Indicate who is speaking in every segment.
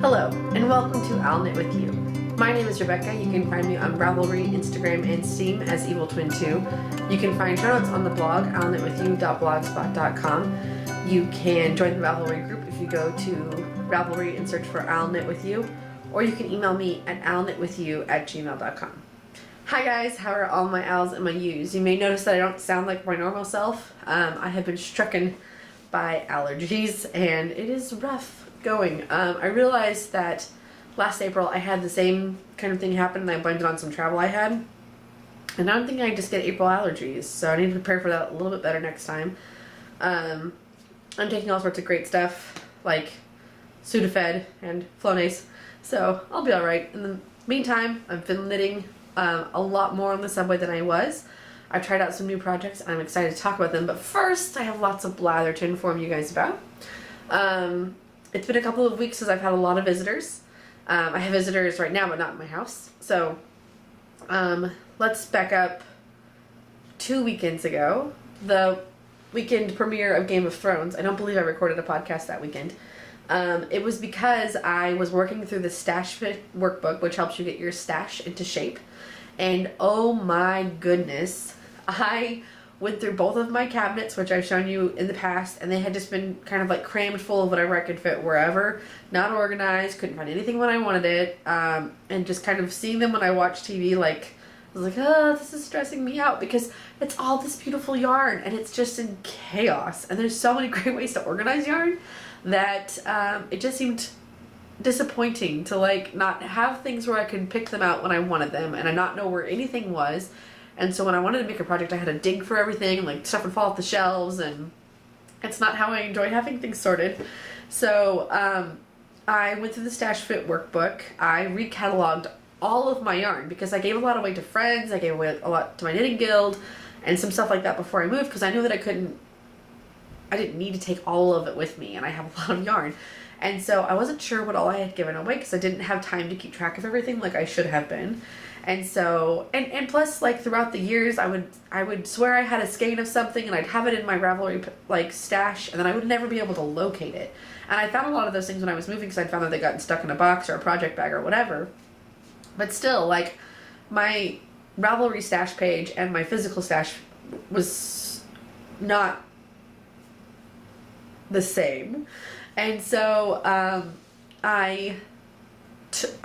Speaker 1: Hello, and welcome to I'll Knit With You. My name is Rebecca. You can find me on Ravelry, Instagram, and Steam as Evil Twin 2. You can find show notes on the blog, illknitwithyou.blogspot.com. You can join the Ravelry group if you go to Ravelry and search for I'll Knit With You, or you can email me at illknitwithyou@gmail.com. Hi guys, how are all my owls and my yous? You may notice that I don't sound like my normal self. I have been stricken by allergies, and it is rough going. I realized that last April I had the same kind of thing happen, and I blamed it on some travel I had. And now I'm thinking I just get April allergies, so I need to prepare for that a little bit better next time. I'm taking all sorts of great stuff, like Sudafed and Flonase, so I'll be alright. In the meantime, I've been knitting a lot more on the subway than I was. I've tried out some new projects, and I'm excited to talk about them, but first I have lots of blather to inform you guys about. It's been a couple of weeks since I've had a lot of visitors. I have visitors right now, but not in my house. So let's back up 2 weekends ago, the weekend premiere of Game of Thrones. I don't believe I recorded a podcast that weekend. It was because I was working through the Stash Fit workbook, which helps you get your stash into shape. And oh my goodness, I went through both of my cabinets, which I've shown you in the past, and they had just been kind of like crammed full of whatever I could fit wherever, not organized, couldn't find anything when I wanted it, and just kind of seeing them when I watch TV, like, I was like, oh, this is stressing me out because it's all this beautiful yarn and it's just in chaos, and there's so many great ways to organize yarn that it just seemed disappointing to like not have things where I could pick them out when I wanted them and I not know where anything was. And so when I wanted to make a project, I had to dig for everything, and like stuff would fall off the shelves, and it's not how I enjoy having things sorted. So I went through the Stash Fit workbook. I recatalogued all of my yarn because I gave a lot away to friends. I gave away a lot to my knitting guild and some stuff like that before I moved because I knew that I didn't need to take all of it with me, and I have a lot of yarn. And so I wasn't sure what all I had given away because I didn't have time to keep track of everything like I should have been. And so, and plus, like, throughout the years, I would swear I had a skein of something, and I'd have it in my Ravelry, like, stash, and then I would never be able to locate it. And I found a lot of those things when I was moving because I'd found that they gotten stuck in a box or a project bag or whatever. But still, like, my Ravelry stash page and my physical stash was not the same. And so,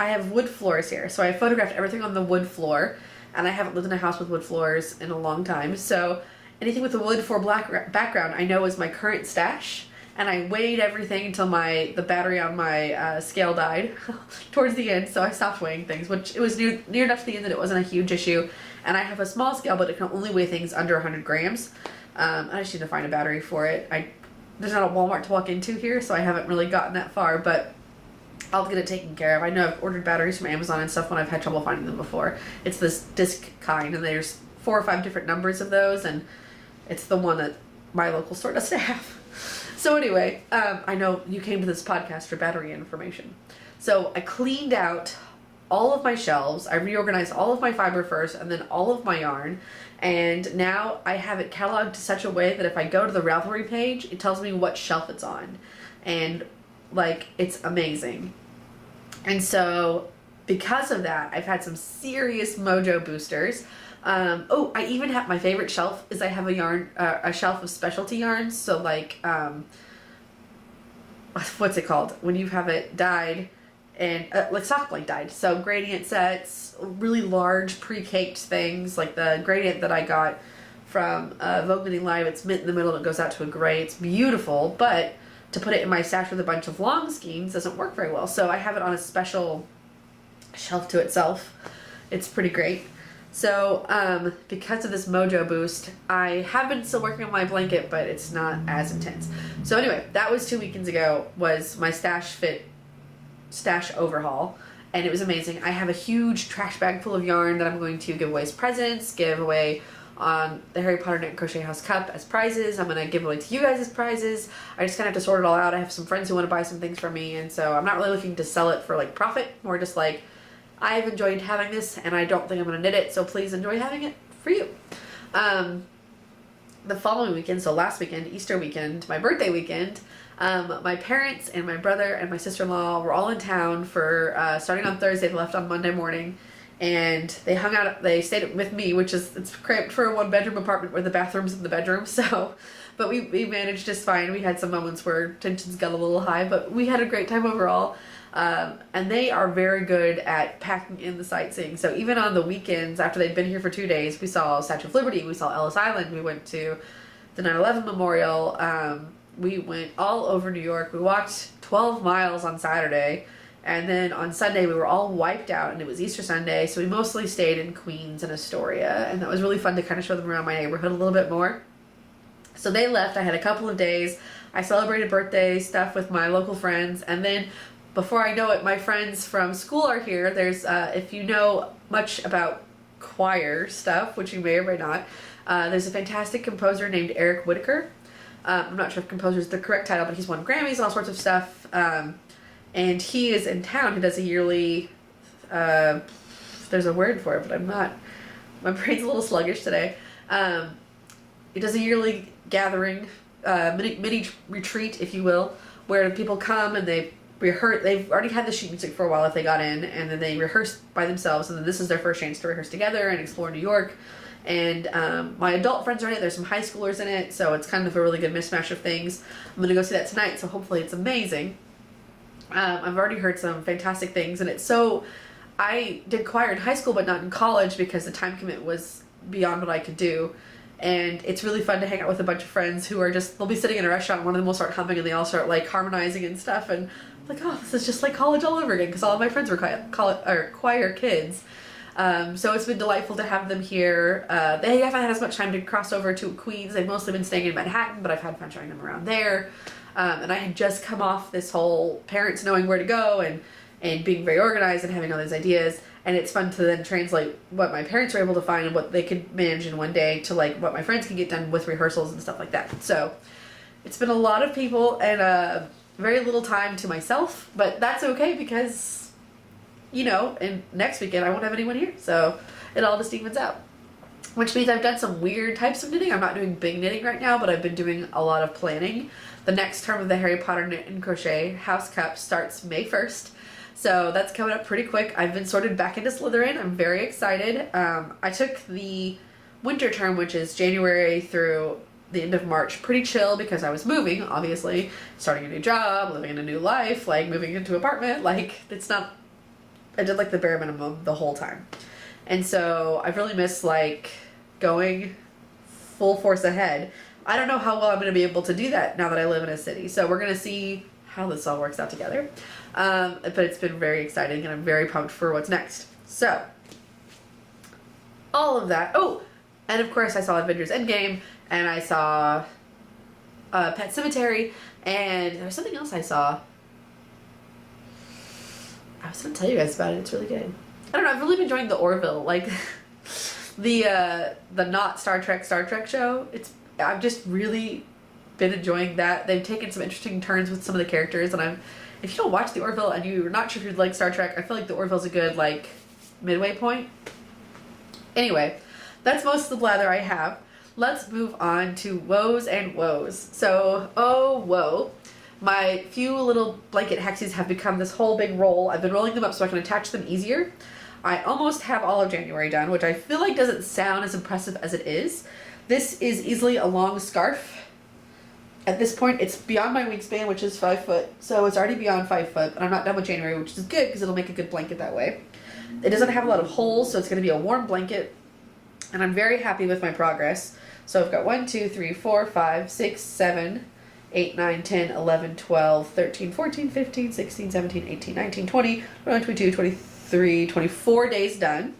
Speaker 1: I have wood floors here, so I photographed everything on the wood floor, and I haven't lived in a house with wood floors in a long time, so anything with a wood floor black background I know is my current stash, and I weighed everything until the battery on my scale died towards the end, so I stopped weighing things, which it was near enough to the end that it wasn't a huge issue, and I have a small scale, but it can only weigh things under 100 grams. I just need to find a battery for it. There's not a Walmart to walk into here, so I haven't really gotten that far, but I'll get it taken care of. I know I've ordered batteries from Amazon and stuff when I've had trouble finding them before. It's this disc kind, and there's 4 or 5 different numbers of those, and it's the one that my local store doesn't have. So anyway, I know you came to this podcast for battery information. So I cleaned out all of my shelves. I reorganized all of my fiber first, and then all of my yarn. And now I have it cataloged to such a way that if I go to the Ravelry page, it tells me what shelf it's on. And like, it's amazing. And so because of that, I've had some serious mojo boosters. Oh, I even have my favorite shelf is I have a shelf of specialty yarns. So like, what's it called when you have it dyed and like sock blank dyed. So gradient sets, really large pre-caked things like the gradient that I got from Vogue Knitting Live. It's mint in the middle and it goes out to a gray. It's beautiful, but to put it in my stash with a bunch of long skeins doesn't work very well. So I have it on a special shelf to itself. It's pretty great. So because of this mojo boost, I have been still working on my blanket, but it's not as intense. So anyway, that was 2 weekends ago, was my Stash overhaul, and it was amazing. I have a huge trash bag full of yarn that I'm going to give away as presents, give away on the Harry Potter Knit and Crochet House Cup as prizes. I'm going to give away to you guys as prizes. I just kind of have to sort it all out. I have some friends who want to buy some things from me, and so I'm not really looking to sell it for like profit, more just like I've enjoyed having this and I don't think I'm going to knit it, so please enjoy having it for you. the following weekend, so last weekend, Easter weekend, my birthday weekend, my parents and my brother and my sister-in-law were all in town for, starting on Thursday, they left on Monday morning, and they hung out, they stayed with me, which is, it's cramped for a one-bedroom apartment where the bathroom's in the bedroom, so, but we managed just fine. We had some moments where tensions got a little high, but we had a great time overall. And they are very good at packing in the sightseeing. So even on the weekends, after they'd been here for 2 days, we saw Statue of Liberty, we saw Ellis Island, we went to the 9/11 Memorial, we went all over New York. We walked 12 miles on Saturday, and then on Sunday we were all wiped out, and it was Easter Sunday, so we mostly stayed in Queens and Astoria, and that was really fun to kind of show them around my neighborhood a little bit more. So they left. I had a couple of days. I celebrated birthday stuff with my local friends, and then before I know it, my friends from school are here. There's, if you know much about choir stuff, which you may or may not, there's a fantastic composer named Eric Whitaker. I'm not sure if composer is the correct title, but he's won Grammys, all sorts of stuff. And he is in town. He does a yearly, there's a word for it, but I'm not, my brain's a little sluggish today. He does a yearly gathering, mini retreat, if you will, where people come and they rehearse. They've already had the sheet music for a while if they got in, and then they rehearse by themselves, and then this is their first chance to rehearse together and explore New York. And my adult friends are in it. There's some high schoolers in it, so it's kind of a really good mismatch of things. I'm gonna go see that tonight, so hopefully it's amazing. I've already heard some fantastic things, and it's so, I did choir in high school but not in college because the time commitment was beyond what I could do. And it's really fun to hang out with a bunch of friends who are just, they'll be sitting in a restaurant, one of them will start humming and they all start like harmonizing and stuff, and I'm like, oh, this is just like college all over again, because all of my friends were choir kids. So it's been delightful to have them here. They haven't had as much time to cross over to Queens. They've mostly been staying in Manhattan, but I've had fun showing them around there. And I had just come off this whole parents knowing where to go and being very organized and having all these ideas. And it's fun to then translate what my parents were able to find and what they could manage in one day to like what my friends can get done with rehearsals and stuff like that. So it's been a lot of people and very little time to myself, but that's okay because, you know, and next weekend I won't have anyone here. So it all just evens out. Which means I've done some weird types of knitting. I'm not doing big knitting right now, but I've been doing a lot of planning. The next term of the Harry Potter Knit and Crochet House Cup starts May 1st. So that's coming up pretty quick. I've been sorted back into Slytherin. I'm very excited. I took the winter term, which is January through the end of March, pretty chill because I was moving, obviously. Starting a new job, living in a new life, like moving into an apartment. Like, it's not, I did like the bare minimum the whole time. And so I've really missed like going full force ahead. I don't know how well I'm going to be able to do that now that I live in a city. So we're going to see how this all works out together. But it's been very exciting and I'm very pumped for what's next. So, all of that. Oh, and of course I saw Avengers Endgame and I saw Pet Sematary, and there was something else I saw. I was going to tell you guys about it. It's really good. I don't know. I've really been enjoying the Orville, like the not Star Trek show. I've just really been enjoying that. They've taken some interesting turns with some of the characters, and if you don't watch the Orville and you're not sure if you'd like Star Trek, I feel like the Orville's a good like midway point. Anyway, that's most of the blather I have. Let's move on to woes and woes. So, oh whoa. My few little blanket hexies have become this whole big roll. I've been rolling them up so I can attach them easier. I almost have all of January done, which I feel like doesn't sound as impressive as it is. This is easily a long scarf. At this point, it's beyond my wingspan, which is 5 foot, so it's already beyond 5 foot, and I'm not done with January, which is good because it'll make a good blanket that way. It doesn't have a lot of holes, so it's going to be a warm blanket, and I'm very happy with my progress. So I've got 1, 2, 3, 4, 5, 6, 7, 8, 9, 10, 11, 12, 13, 14, 15, 16, 17, 18, 19, 20, 21, 22, 23, 24 days done.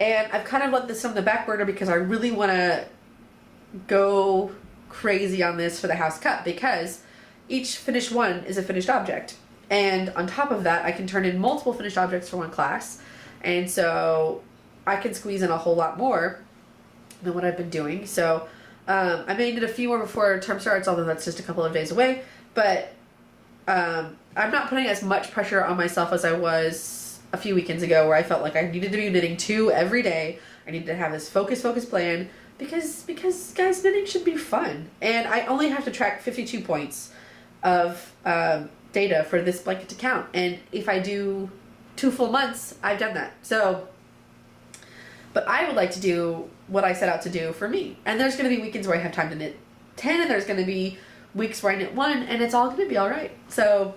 Speaker 1: And I've kind of let this on the back burner because I really want to go crazy on this for the House Cup, because each finished one is a finished object. And on top of that, I can turn in multiple finished objects for one class. And so I can squeeze in a whole lot more than what I've been doing. So I may need a few more before term starts, although that's just a couple of days away. But I'm not putting as much pressure on myself as I was a few weekends ago, where I felt like I needed to be knitting 2 every day. I needed to have this focus plan because guys, knitting should be fun. And I only have to track 52 points of data for this blanket to count. And if I do 2 full months, I've done that. So, but I would like to do what I set out to do for me. And there's going to be weekends where I have time to knit 10, and there's going to be weeks where I knit 1, and it's all going to be all right. So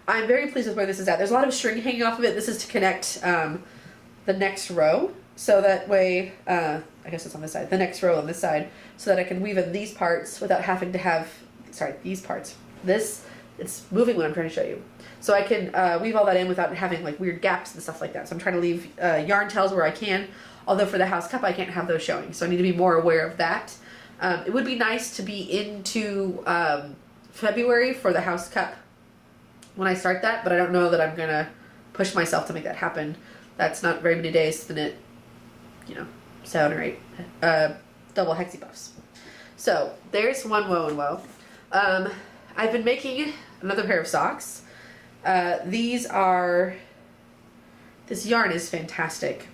Speaker 1: I'm very pleased with where this is at. There's a lot of string hanging off of it. This is to connect the next row. So that way, I guess it's on this side, the next row on this side, so that I can weave in these parts without having to have, sorry, these parts. It's moving when I'm trying to show you. So I can weave all that in without having like weird gaps and stuff like that. So I'm trying to leave yarn tails where I can, although for the house cup I can't have those showing. So I need to be more aware of that. It would be nice to be into February for the house cup when I start that, but I don't know that I'm going to push myself to make that happen. That's not very many days to knit, 7 or 8 double hexie puffs. So there's one woe and woe. I've been making another pair of socks. This yarn is fantastic.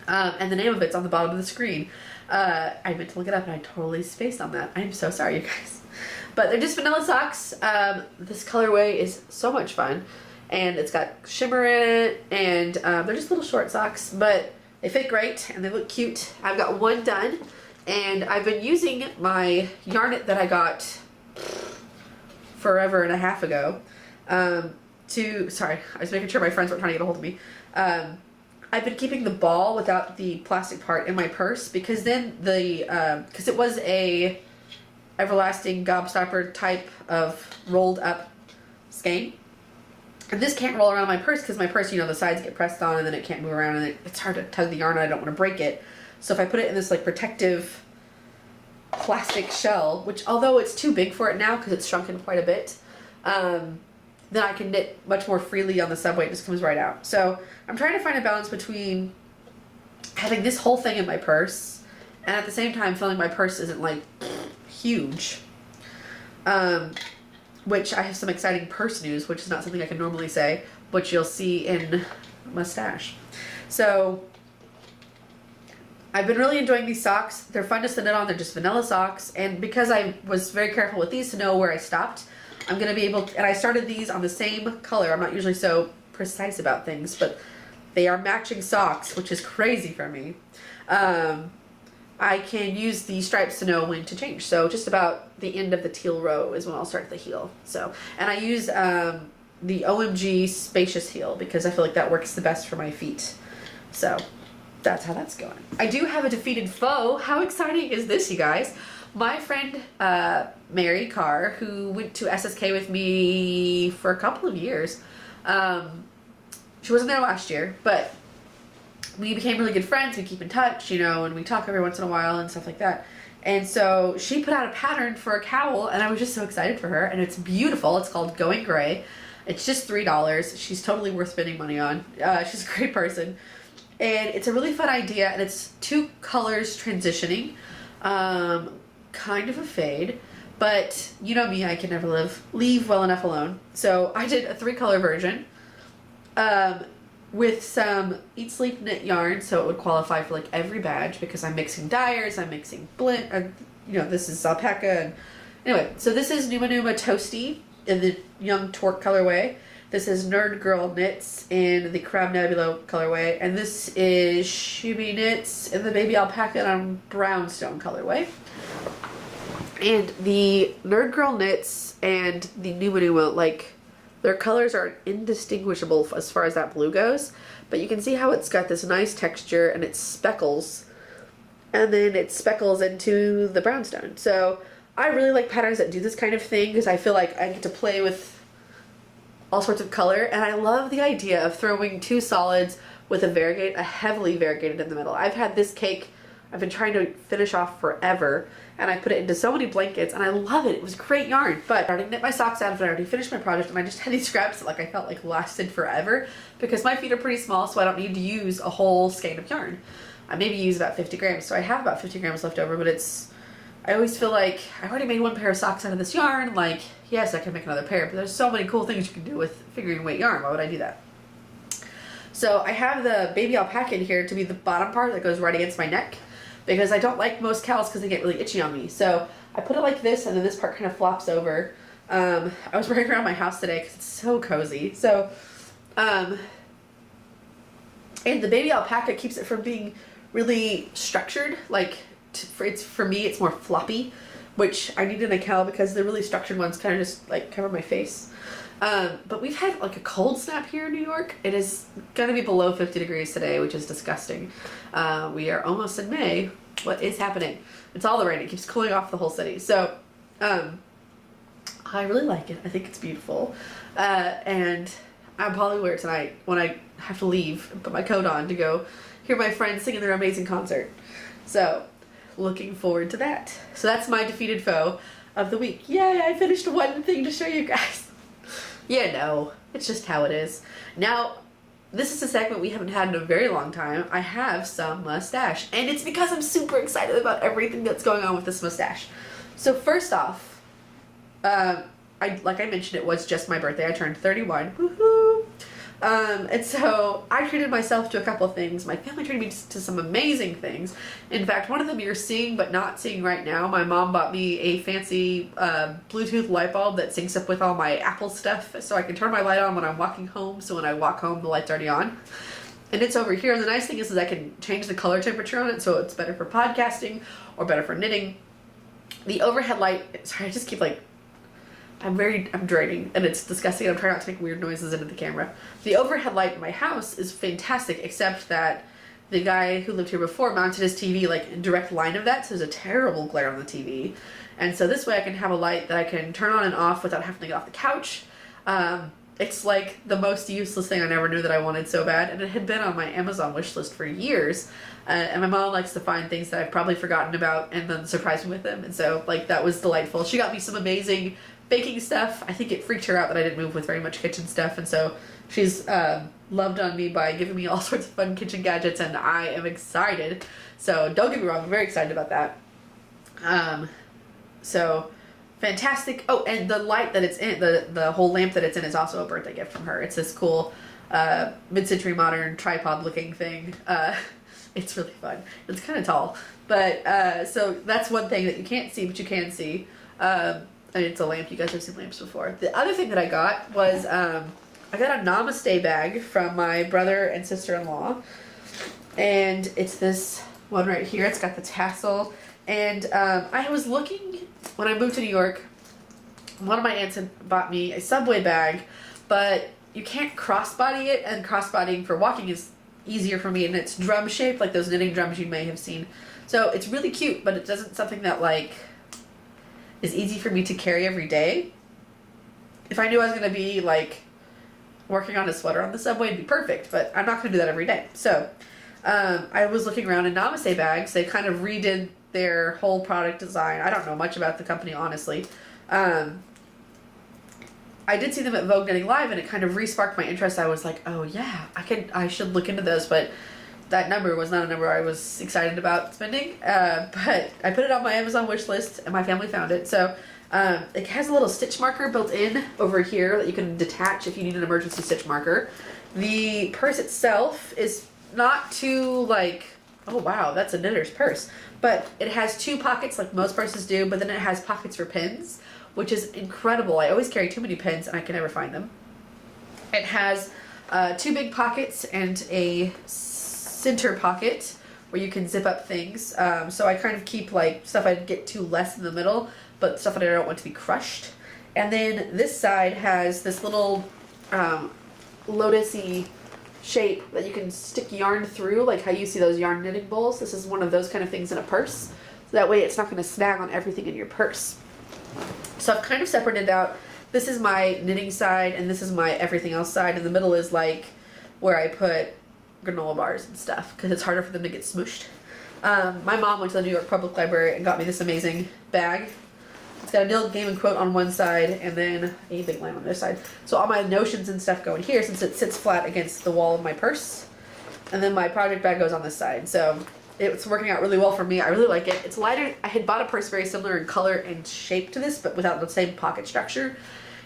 Speaker 1: And the name of it's on the bottom of the screen. I meant to look it up and I totally spaced on that. I'm so sorry, you guys. But they're just vanilla socks. This colorway is so much fun. And it's got shimmer in it. And they're just little short socks. But they fit great and they look cute. I've got one done. And I've been using my yarn that I got forever and a half ago. Sorry, I was making sure my friends weren't trying to get a hold of me. I've been keeping the ball without the plastic part in my purse because then because it was a everlasting gobstopper type of rolled up skein. And this can't roll around in my purse because my purse, the sides get pressed on and then it can't move around and it's hard to tug the yarn and I don't want to break it. So if I put it in this like protective plastic shell, which although it's too big for it now because it's shrunken quite a bit, then I can knit much more freely on the subway. It just comes right out. So I'm trying to find a balance between having this whole thing in my purse and at the same time feeling my purse isn't like huge. Which I have some exciting purse news, which is not something I can normally say, which you'll see in Mustache. So I've been really enjoying these socks. They're fun to knit on. They're just vanilla socks. And because I was very careful with these to know where I stopped, I'm going to be able to, and I started these on the same color. I'm not usually so precise about things, but they are matching socks, which is crazy for me. I can use the stripes to know when to change. So just about the end of the teal row is when I'll start the heel. So, and I use the OMG spacious heel because I feel like that works the best for my feet. So that's how that's going. I do have a defeated foe. How exciting is this, you guys? My friend Mary Carr, who went to SSK with me for a couple of years, she wasn't there last year, but we became really good friends. We keep in touch, and we talk every once in a while and stuff like that. And so she put out a pattern for a cowl, and I was just so excited for her. And it's beautiful. It's called Going Gray. It's just $3. She's totally worth spending money on. She's a great person. And it's a really fun idea, and it's 2 colors transitioning. Kind of a fade, but you know me, I can never leave well enough alone. So I did a 3-color version with some Eat Sleep Knit yarn, so it would qualify for like every badge because I'm mixing dyers, I'm mixing blend, this is alpaca. And anyway, so this is Numa Numa Toasty in the Young Torque colorway. This is Nerd Girl Knits in the Crab Nebula colorway, and this is Shubi Knits in the Baby Alpaca and Brownstone colorway. And the Nerd Girl Knits and the Numa Numa, their colors are indistinguishable as far as that blue goes, but you can see how it's got this nice texture and it speckles, and then it speckles into the brownstone. So I really like patterns that do this kind of thing because I feel like I get to play with all sorts of color, and I love the idea of throwing 2 solids with a heavily variegated in the middle. I've had this cake I've been trying to finish off forever, and I put it into so many blankets, and I love it. It was great yarn, but I already knit my socks out of it. I already finished my project, and I just had these scraps that I felt like lasted forever because my feet are pretty small, so I don't need to use a whole skein of yarn. I maybe use about 50 grams, so I have about 50 grams left over, but I always feel like I already made 1 pair of socks out of this yarn. Yes, I can make another pair, but there's so many cool things you can do with figuring weight yarn. Why would I do that? So I have the Baby Alpaca in here to be the bottom part that goes right against my neck. because I don't like most cowls because they get really itchy on me. So I put it like this, and then this part kind of flops over. I was wearing around my house today because it's so cozy. So, and the baby alpaca keeps it from being really structured. Like, for me, it's more floppy, which I need in a cowl because the really structured ones kind of just like cover my face. But we've had like a cold snap here in New York. It is going to be below 50 degrees today, which is disgusting. We are almost in May. What is happening? It's all the rain. It keeps cooling off the whole city. So, I really like it. I think it's beautiful. And I'll probably wear it tonight when I have to leave and put my coat on to go hear my friends sing in their amazing concert. So, looking forward to that. So that's my defeated foe of the week. Yay, I finished one thing to show you guys. Yeah, no, it's just how it is. Now, this is a segment we haven't had in a very long time. I have some mustache, and it's because I'm super excited about everything that's going on with this mustache. So first off, like I mentioned, it was just my birthday. I turned 31. Woohoo! And so I treated myself to a couple of things. My family treated me to some amazing things. In fact, one of them you're seeing but not seeing right now. My mom bought me a fancy Bluetooth light bulb that syncs up with all my Apple stuff, so I can turn my light on when I'm walking home, so when I walk home the light's already on. And it's over here, and the nice thing is I can change the color temperature on it, so it's better for podcasting or better for knitting. The overhead light, sorry, I just keep like, I'm draining, and it's disgusting. I'm trying not to make weird noises into the camera. The overhead light in my house is fantastic, except that the guy who lived here before mounted his TV like in direct line of that, so there's a terrible glare on the TV. And so this way I can have a light that I can turn on and off without having to get off the couch. It's like the most useless thing I never knew that I wanted so bad, and it had been on my Amazon wish list for years. And my mom likes to find things that I've probably forgotten about and then surprise me with them, and so like that was delightful. She got me some amazing baking stuff. I think it freaked her out that I didn't move with very much kitchen stuff, and so she's loved on me by giving me all sorts of fun kitchen gadgets, and I am excited. So don't get me wrong, I'm very excited about that. So fantastic. Oh, and the light that it's in, the whole lamp that it's in is also a birthday gift from her. It's this cool mid-century modern tripod looking thing. It's really fun. It's kind of tall, but so that's one thing that you can't see, but you can see. And it's a lamp. You guys have seen lamps before. The other thing that I got was I got a Namaste bag from my brother and sister-in-law, and it's this one right here. It's got the tassel, and I was looking when I moved to New York. One of my aunts had bought me a Subway bag, but you can't crossbody it, and crossbodying for walking is easier for me, and it's drum shaped like those knitting drums you may have seen. So it's really cute, but it doesn't something that like is easy for me to carry every day. If I knew I was going to be like working on a sweater on the subway, it'd be perfect, but I'm not going to do that every day. So I was looking around in Namaste bags. They kind of redid their whole product design. I don't know much about the company, honestly. I did see them at Vogue Knitting Live, and it kind of re-sparked my interest. I was like, oh yeah, I should look into this, but that number was not a number I was excited about spending, but I put it on my Amazon wish list, and my family found it. So it has a little stitch marker built in over here that you can detach if you need an emergency stitch marker. The purse itself is not too like, oh wow, that's a knitter's purse, but it has two pockets like most purses do, but then it has pockets for pins, which is incredible. I always carry too many pins, and I can never find them. It has two big pockets and a center pocket where you can zip up things. So I kind of keep like stuff I'd get to less in the middle, but stuff that I don't want to be crushed. And then this side has this little lotus-y shape that you can stick yarn through, like how you see those yarn knitting bowls. This is one of those kind of things in a purse. So that way it's not going to snag on everything in your purse. So I've kind of separated out. This is my knitting side, and this is my everything else side. In the middle is like where I put granola bars and stuff, because it's harder for them to get smooshed. My mom went to the New York Public Library and got me this amazing bag. It's got a Nil Gaiman quote on one side and then a big line on the other side. So all my notions and stuff go in here since it sits flat against the wall of my purse. And then my project bag goes on this side. So it's working out really well for me. I really like it. It's lighter. I had bought a purse very similar in color and shape to this, but without the same pocket structure.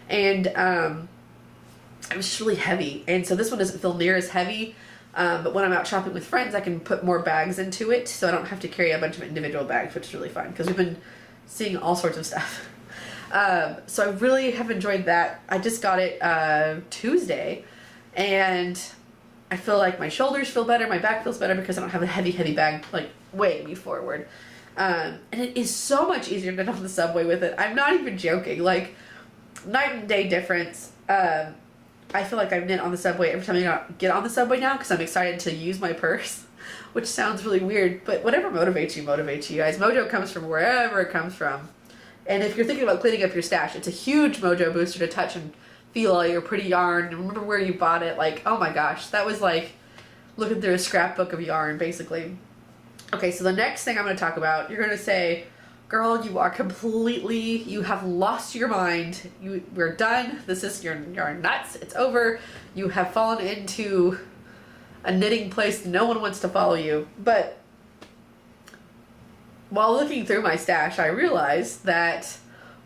Speaker 1: And it was just really heavy. And so this one doesn't feel near as heavy. But when I'm out shopping with friends, I can put more bags into it, so I don't have to carry a bunch of individual bags, which is really fun because we've been seeing all sorts of stuff. So I really have enjoyed that. I just got it Tuesday, and I feel like my shoulders feel better, my back feels better because I don't have a heavy bag like weighing me forward. And it is so much easier to get on the subway with it. I'm not even joking. Like, night and day difference. I feel like I knit on the subway every time I get on the subway now because I'm excited to use my purse, which sounds really weird, but whatever motivates you guys. Mojo comes from wherever it comes from. And if you're thinking about cleaning up your stash, it's a huge mojo booster to touch and feel all your pretty yarn and remember where you bought it. Like, oh my gosh, that was like looking through a scrapbook of yarn, basically. Okay, so the next thing I'm going to talk about, you're going to say, girl, you have lost your mind. We're done. You're nuts. It's over. You have fallen into a knitting place. No one wants to follow you. But while looking through my stash, I realized that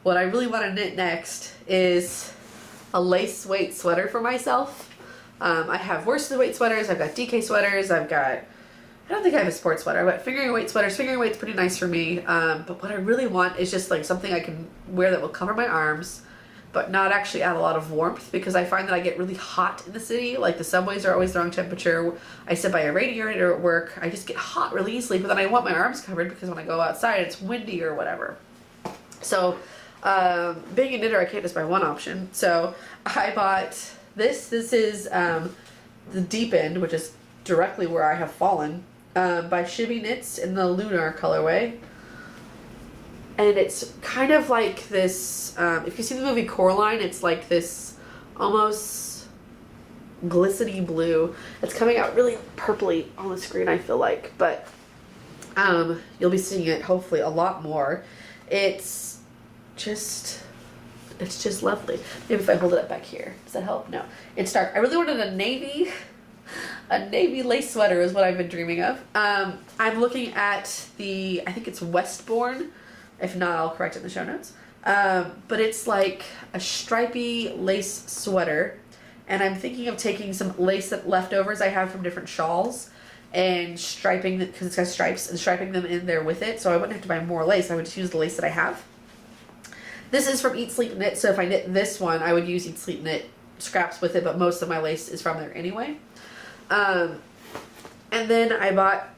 Speaker 1: what I really want to knit next is a lace weight sweater for myself. I have worsted weight sweaters. I've got DK sweaters. I don't think I have a sports sweater, but fingering weight sweaters. Fingering weight's pretty nice for me. But what I really want is just like something I can wear that will cover my arms, but not actually add a lot of warmth, because I find that I get really hot in the city. Like, the subways are always the wrong temperature. I sit by a radiator at work. I just get hot really easily, but then I want my arms covered because when I go outside it's windy or whatever. So being a knitter, I can't just buy one option. So I bought this. This is the Deep End, which is directly where I have fallen. By Shibby Knits in the Lunar colorway. And it's kind of like this, if you've seen the movie Coraline, it's like this almost glistening blue. It's coming out really purpley on the screen, I feel like, but you'll be seeing it hopefully a lot more. It's just lovely. Maybe if I hold it up back here, does that help? No, it's dark. I really wanted a navy lace sweater is what I've been dreaming of. I'm looking at I think it's Westbourne. If not, I'll correct it in the show notes. But it's like a stripy lace sweater. And I'm thinking of taking some lace leftovers I have from different shawls and striping it, because it's got stripes, and striping them in there with it. So I wouldn't have to buy more lace. I would just use the lace that I have. This is from Eat Sleep Knit. So if I knit this one, I would use Eat Sleep Knit scraps with it, but most of my lace is from there anyway. And then I bought,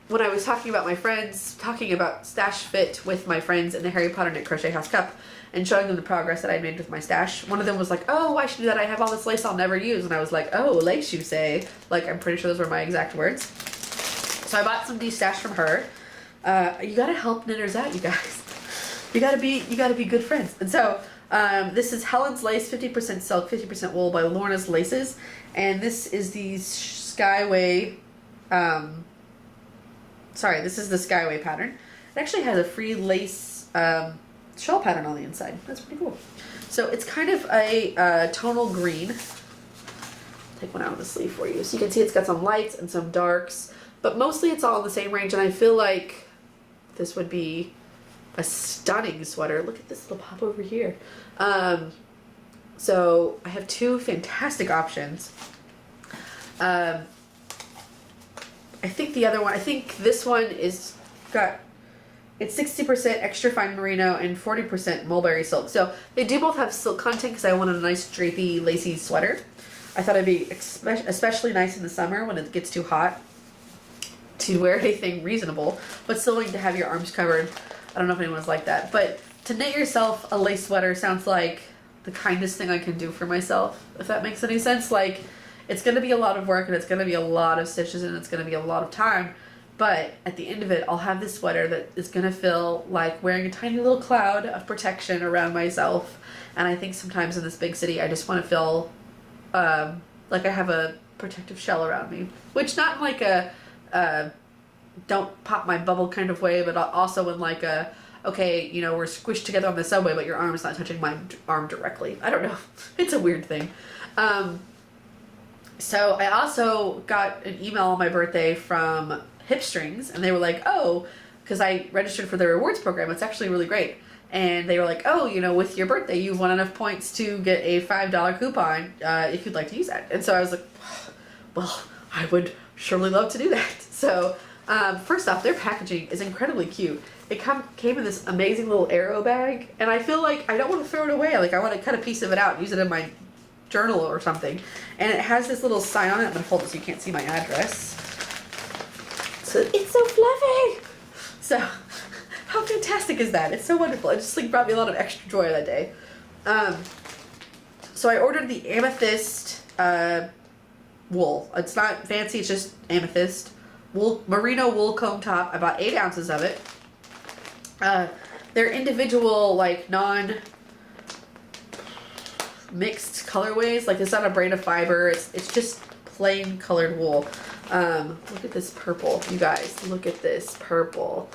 Speaker 1: when I was talking about stash fit with my friends in the Harry Potter Knit Crochet House Cup and showing them the progress that I made with my stash, one of them was like, oh, I should do that. I have all this lace I'll never use. And I was like, oh, lace, you say? Like, I'm pretty sure those were my exact words. So I bought some de-stash from her. You gotta help knitters out, you guys. You gotta be good friends. And so, this is Helens Lace, 50% silk, 50% wool by Lorna's Laces. And this is the Skyway, this is the Skyway pattern. It actually has a free lace shawl pattern on the inside. That's pretty cool. So it's kind of a tonal green. Take one out of the sleeve for you. So you can see it's got some lights and some darks, but mostly it's all in the same range. And I feel like this would be a stunning sweater. Look at this little pop over here. So I have two fantastic options. I think this one it's 60% extra fine merino and 40% mulberry silk. So they do both have silk content because I wanted a nice drapey, lacy sweater. I thought it'd be especially nice in the summer when it gets too hot to wear anything reasonable, but still wanting to have your arms covered. I don't know if anyone's like that, but to knit yourself a lace sweater sounds like the kindest thing I can do for myself, if that makes any sense. Like, it's going to be a lot of work, and it's going to be a lot of stitches, and it's going to be a lot of time, but at the end of it, I'll have this sweater that is going to feel like wearing a tiny little cloud of protection around myself. And I think sometimes in this big city, I just want to feel like I have a protective shell around me, which not in like a don't pop my bubble kind of way, but also in like a, okay, you know, we're squished together on the subway, but your arm's not touching my arm directly. I don't know. It's a weird thing. So I also got an email on my birthday from Hip Strings, and they were like, oh, because I registered for the rewards program. It's actually really great. And they were like, oh, you know, with your birthday, you've won enough points to get a $5 coupon if you'd like to use that. And so I was like, well, I would surely love to do that. So first off, their packaging is incredibly cute. It came in this amazing little arrow bag, and I feel like I don't want to throw it away. Like I want to cut a piece of it out and use it in my journal or something. And it has this little sign on it. I'm going to hold it so you can't see my address. So it's so fluffy. So how fantastic is that? It's so wonderful. It just like brought me a lot of extra joy that day. So I ordered the Amethyst wool. It's not fancy, it's just amethyst wool, merino wool comb top. I bought 8 ounces of it. They're individual, like non-mixed colorways. Like it's not a braid of fiber. It's just plain colored wool. Look at this purple, you guys. Look at this purple.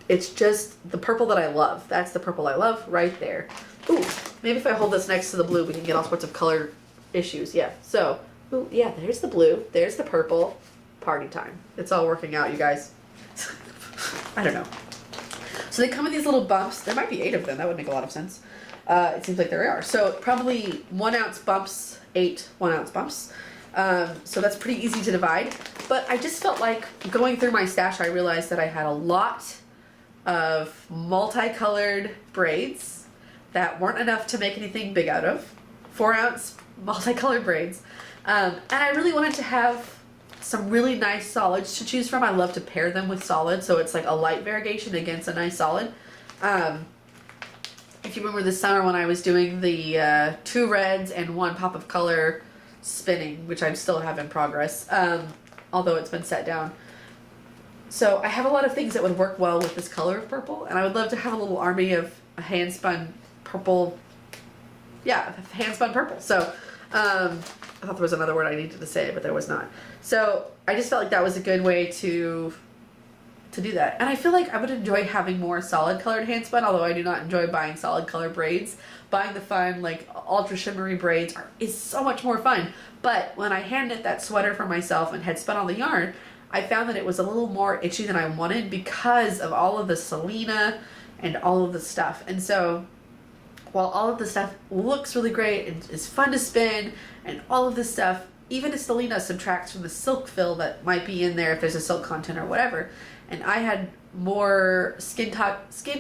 Speaker 1: It's just the purple that I love. That's the purple I love right there. Ooh, maybe if I hold this next to the blue, we can get all sorts of color issues. Yeah, so, ooh, yeah, there's the blue. There's the purple. Party time. It's all working out, you guys. I don't know. So they come with these little bumps. There might be 8 of them. That would make a lot of sense. It seems like there are. So probably 1 ounce bumps, 8 1 ounce bumps. So that's pretty easy to divide. But I just felt like going through my stash, I realized that I had a lot of multicolored braids that weren't enough to make anything big out of. 4 ounce multicolored braids. And I really wanted to have some really nice solids to choose from. I love to pair them with solids, so it's like a light variegation against a nice solid. If you remember this summer when I was doing the 2 reds and 1 pop of color spinning, which I still have in progress, although it's been set down. So I have a lot of things that would work well with this color of purple, and I would love to have a little army of a hand-spun purple, yeah, hand-spun purple. So I thought there was another word I needed to say, but there was not. So I just felt like that was a good way to do that. And I feel like I would enjoy having more solid colored handspun, although I do not enjoy buying solid color braids. Buying the fun, like, ultra shimmery braids is so much more fun. But when I hand knit that sweater for myself and had spun all the yarn, I found that it was a little more itchy than I wanted because of all of the Selena and all of the stuff. And so while all of the stuff looks really great and is fun to spin and all of this stuff, even if Selena subtracts from the silk fill that might be in there if there's a silk content or whatever, and I had more skin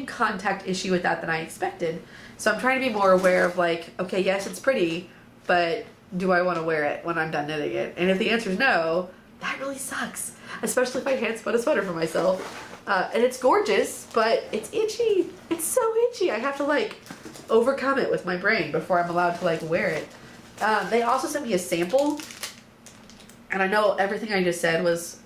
Speaker 1: contact issue with that than I expected. So I'm trying to be more aware of, like, okay, yes, it's pretty, but do I want to wear it when I'm done knitting it? And if the answer is no, that really sucks, especially if I hand spun a sweater for myself. And it's gorgeous, but it's itchy. It's so itchy. I have to, like, overcome it with my brain before I'm allowed to, like, wear it. They also sent me a sample, and I know everything I just said was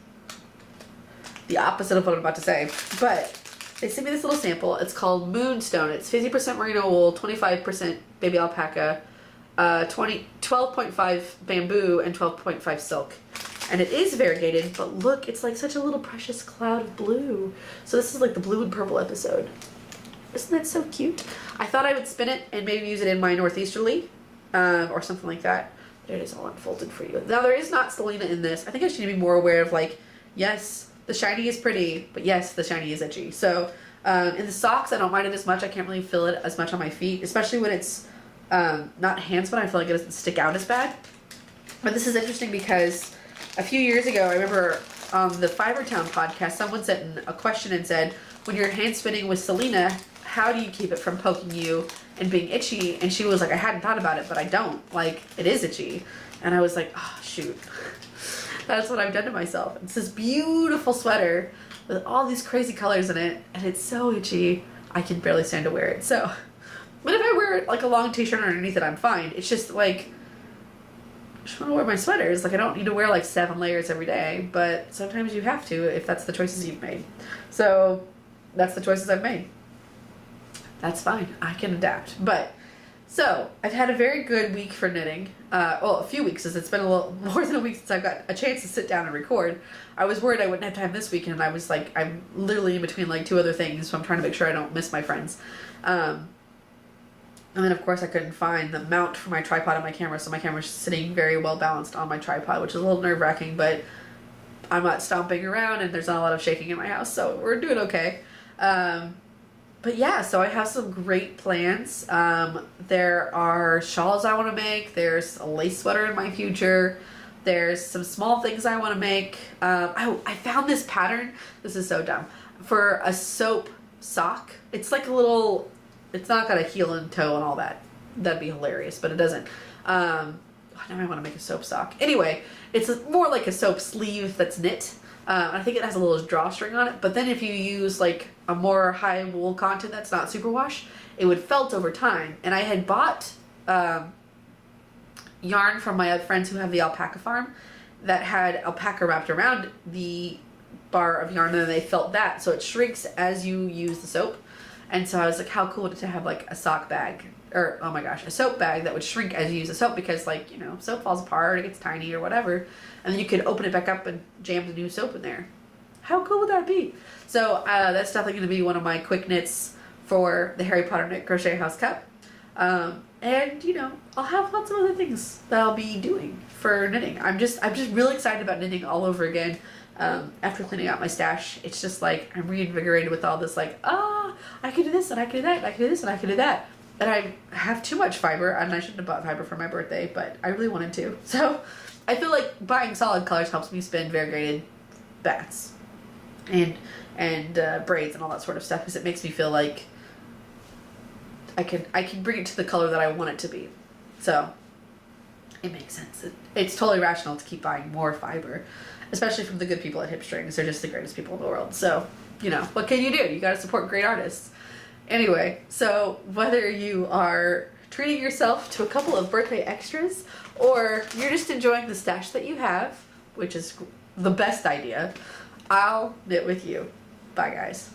Speaker 1: the opposite of what I'm about to say, but they sent me this little sample. It's called Moonstone. It's 50% merino wool, 25% baby alpaca, 12.5 bamboo, and 12.5 silk. And it is variegated, but look, it's like such a little precious cloud of blue. So this is like the blue and purple episode. Isn't that so cute? I thought I would spin it and maybe use it in my northeasterly, or something like that. There it is, all unfolded for you. Now there is not Selena in this. I think I should be more aware of, like, yes, the shiny is pretty, but yes, the shiny is itchy. So in the socks, I don't mind it as much. I can't really feel it as much on my feet, especially when it's not hand spun. I feel like it doesn't stick out as bad. But this is interesting because a few years ago, I remember on the Fibertown podcast, someone sent a question and said, when you're hand spinning with Selena, how do you keep it from poking you and being itchy? And she was like, I hadn't thought about it, but I don't. Like, it is itchy. And I was like, oh, shoot. That's what I've done to myself. It's this beautiful sweater with all these crazy colors in it, and it's so itchy, I can barely stand to wear it. So, but if I wear, like, a long t-shirt underneath it, I'm fine. It's just, like, I just want to wear my sweaters. Like, I don't need to wear, like, 7 layers every day, but sometimes you have to if that's the choices you've made. So, that's the choices I've made. That's fine. I can adapt. But, so, I've had a very good week for knitting. Well, a few weeks, since it's been a little more than a week since I've got a chance to sit down and record. I was worried I wouldn't have time this weekend, and I was like, I'm literally in between, like, 2 other things, so I'm trying to make sure I don't miss my friends. And then, of course, I couldn't find the mount for my tripod on my camera, so my camera's sitting very well balanced on my tripod, which is a little nerve-wracking, but I'm not stomping around, and there's not a lot of shaking in my house, so we're doing okay. But yeah, so I have some great plans. There are shawls I want to make. There's a lace sweater in my future. There's some small things I want to make. I found this pattern. This is so dumb. For a soap sock. It's like a little, it's not got a heel and toe and all that. That'd be hilarious, but it doesn't. Now I want to make a soap sock. Anyway, it's more like a soap sleeve that's knit. I think it has a little drawstring on it, but then if you use like a more high wool content that's not superwash, it would felt over time. And I had bought yarn from my other friends who have the alpaca farm that had alpaca wrapped around the bar of yarn, and then they felt that, so it shrinks as you use the soap. And so I was like, how cool would it to have like a sock bag, or oh my gosh, a soap bag that would shrink as you use the soap, because like, you know, soap falls apart, it gets tiny or whatever, and then you could open it back up and jam the new soap in there. How cool would that be? So that's definitely going to be one of my quick knits for the Harry Potter Knit Crochet House Cup. And you know, I'll have lots of other things that I'll be doing for knitting. I'm just really excited about knitting all over again. After cleaning out my stash, it's just like I'm reinvigorated with all this like, I can do this and I can do that, and I can do this and I can do that. And I have too much fiber, and I shouldn't have bought fiber for my birthday, but I really wanted to. So I feel like buying solid colors helps me spin variegated bats and braids and all that sort of stuff, because it makes me feel like I can bring it to the color that I want it to be. So it makes sense. It's totally rational to keep buying more fiber, especially from the good people at Hip Strings. They're just the greatest people in the world. So, you know, what can you do? You gotta support great artists. Anyway, so whether you are treating yourself to a couple of birthday extras, or you're just enjoying the stash that you have, which is the best idea, I'll knit with you. Bye, guys.